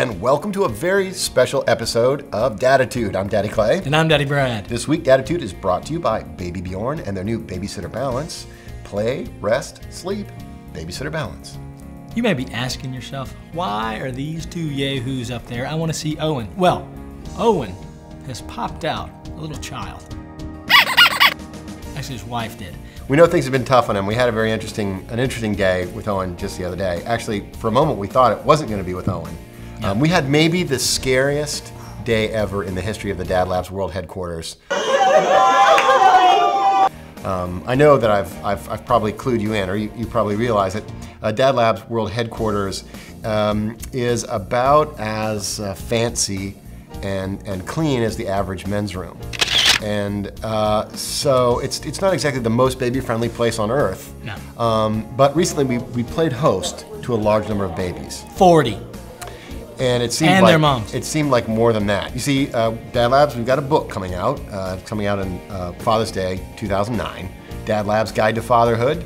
and welcome to a very special episode of Daditude. I'm Daddy Clay. And I'm Daddy Brad. This week, Daditude is brought to you by Baby Bjorn and their new Babysitter Balance. Play, rest, sleep, Babysitter Balance. You may be asking yourself, why are these two yahoos up there? I want to see Owen. Well, Owen has popped out a little child. Actually, his wife did. We know things have been tough on him. We had an interesting day with Owen just the other day. Actually, for a moment, we thought it wasn't going to be with Owen. Yeah. We had maybe the scariest day ever in the history of the DadLabs World Headquarters. I know that I've probably clued you in, or you probably realize it. DadLabs World Headquarters is about as fancy and clean as the average men's room. And so it's not exactly the most baby-friendly place on earth. No. But recently we played host to a large number of babies. 40. And it seemed and like, their moms. It seemed like more than that. You see, DadLabs, we've got a book coming out. It's coming out on Father's Day 2009. DadLabs Guide to Fatherhood,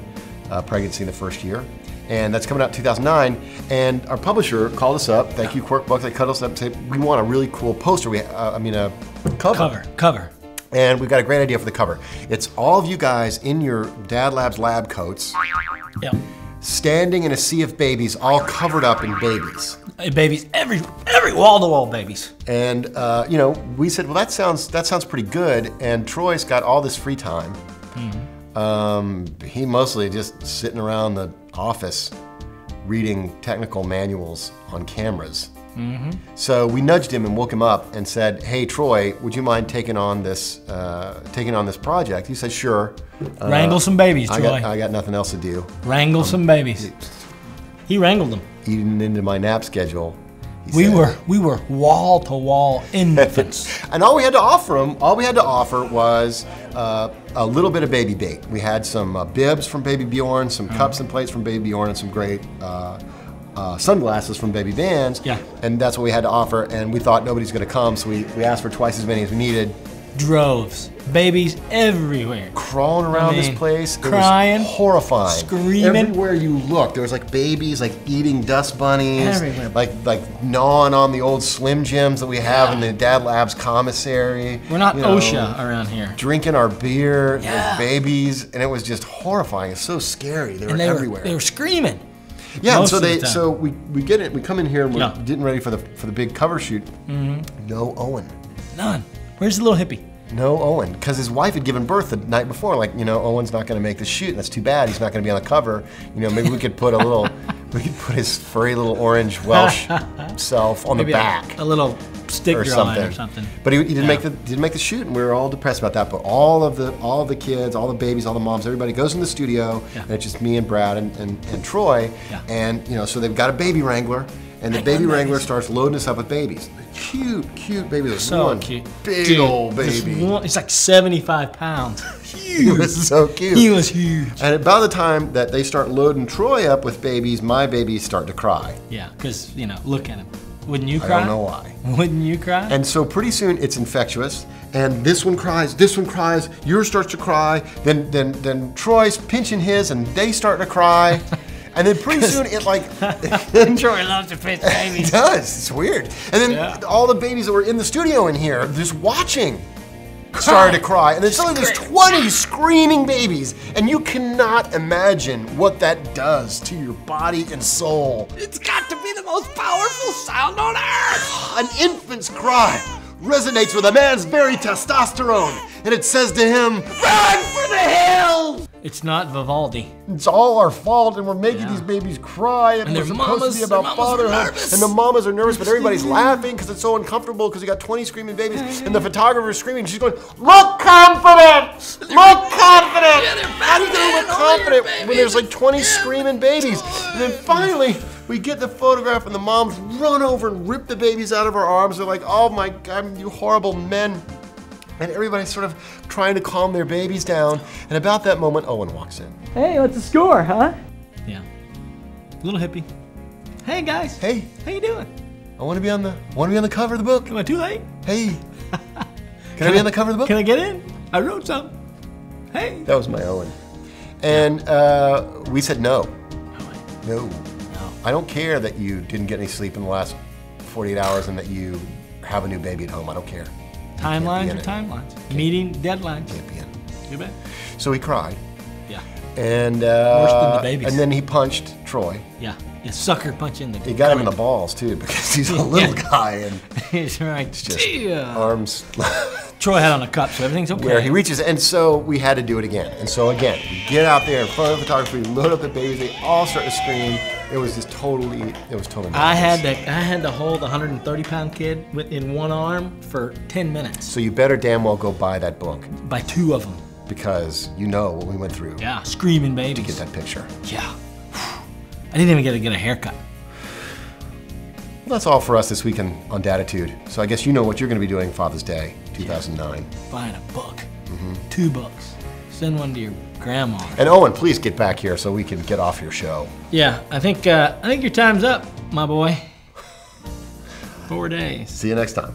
Pregnancy in the First Year. And that's coming out in 2009. And our publisher called us up. Thank you, Quirk Books. They called us up and said, we want a really cool poster. A cover. And we've got a great idea for the cover. It's all of you guys in your DadLabs lab coats, standing in a sea of babies, all covered up in babies. Babies, every wall-to-wall babies. And you know, we said, well, that sounds pretty good. And Troy's got all this free time. He mostly just sitting around the office reading technical manuals on cameras. So we nudged him and woke him up and said, "Hey Troy, would you mind taking on this project?" He said, "Sure." Wrangle some babies, Troy. I got nothing else to do. Wrangle some babies. He wrangled them. Eating into my nap schedule. We were wall to wall infants. And all we had to offer was a little bit of baby bait. We had some bibs from Baby Bjorn, some cups and plates from Baby Bjorn, and some great sunglasses from Baby Vans. Yeah. And that's what we had to offer, and we thought nobody's gonna come, so we asked for twice as many as we needed. Droves. Babies everywhere. Crawling around this place. Crying. It was horrifying. Screaming. Everywhere you look, there was like babies like eating dust bunnies. Everywhere. Like gnawing on the old Slim Jims that we have in the DadLabs commissary. We're not OSHA around here. Drinking our beer with babies, and it was just horrifying. It's so scary. They were everywhere. They were screaming. Yeah, and so we get it. We come in here and we're getting ready for the big cover shoot. No Owen. None. Where's the little hippie? No Owen, because his wife had given birth the night before. Like, you know, Owen's not going to make the shoot. That's too bad. He's not going to be on the cover. You know, maybe we could put we could put his furry little orange Welsh self on the back. A little stick drawing or something. But he didn't make the shoot, and we were all depressed about that. But all of the kids, all the babies, all the moms, everybody goes in the studio, and it's just me and Brad and Troy. And you know, so they've got a baby wrangler. And the baby wrangler starts loading us up with babies. Cute babies. So cute. Big old baby. He's like 75 pounds. Huge. He was so cute. He was huge. And about the time that they start loading Troy up with babies, my babies start to cry. Yeah, because, you know, look at him. Wouldn't you cry? I don't know why. Wouldn't you cry? And so pretty soon it's infectious. And this one cries, yours starts to cry. Then Troy's pinching his and they start to cry. And then pretty soon it like... Troy loves to pinch babies. He does, it's weird. And then all the babies that were in the studio in here, just watching, started to cry. And then suddenly there's 20 screaming babies. And you cannot imagine what that does to your body and soul. It's got to be the most powerful sound on earth. An infant's cry resonates with a man's very testosterone. And it says to him, "Run for the hills!" It's not Vivaldi. It's all our fault, and we're making these babies cry, and we're supposed to be about fatherhood, and the mamas are nervous, but everybody's laughing because it's so uncomfortable because you got 20 screaming babies, and the photographer's screaming. She's going, "Look confident! Look confident!" How do you look confident when there's like 20 screaming babies? And then finally, we get the photograph, and the moms run over and rip the babies out of our arms. They're like, "Oh my God, you horrible men." And everybody's sort of trying to calm their babies down. And about that moment, Owen walks in. Hey, what's the score, huh? Yeah. Little hippie. Hey guys. Hey. How you doing? I want to be on the cover of the book. Am I too late? Hey. Can I be on the cover of the book? Can I get in? I wrote something. Hey. That was my Owen. And we said no. No. I don't care that you didn't get any sleep in the last 48 hours and that you have a new baby at home. I don't care. Timelines are timelines. Meeting deadlines. Can't be in. You bet. So he cried. Yeah. And worse than the babies. And then he punched Troy. Yeah. Yeah, sucker punch in the. He got him in the balls too because he's a little guy and he's right. Just arms. Troy had on a cup, so everything's okay. Where he reaches, and so we had to do it again. And so again, we get out there in front of the photographer, we load up the babies, they all start to scream. It was just totally, I had to hold a 130-pound kid in one arm for 10 minutes. So you better damn well go buy that book. Buy 2 of them. Because you know what we went through. Yeah, screaming babies. To get that picture. Yeah. I didn't even get to get a haircut. Well, that's all for us this weekend on Datitude. So I guess you know what you're going to be doing Father's Day 2009. Buying a book. 2 books. Send one to your grandma. And Owen, please get back here so we can get off your show. Yeah, I think your time's up, my boy. 4 days. See you next time.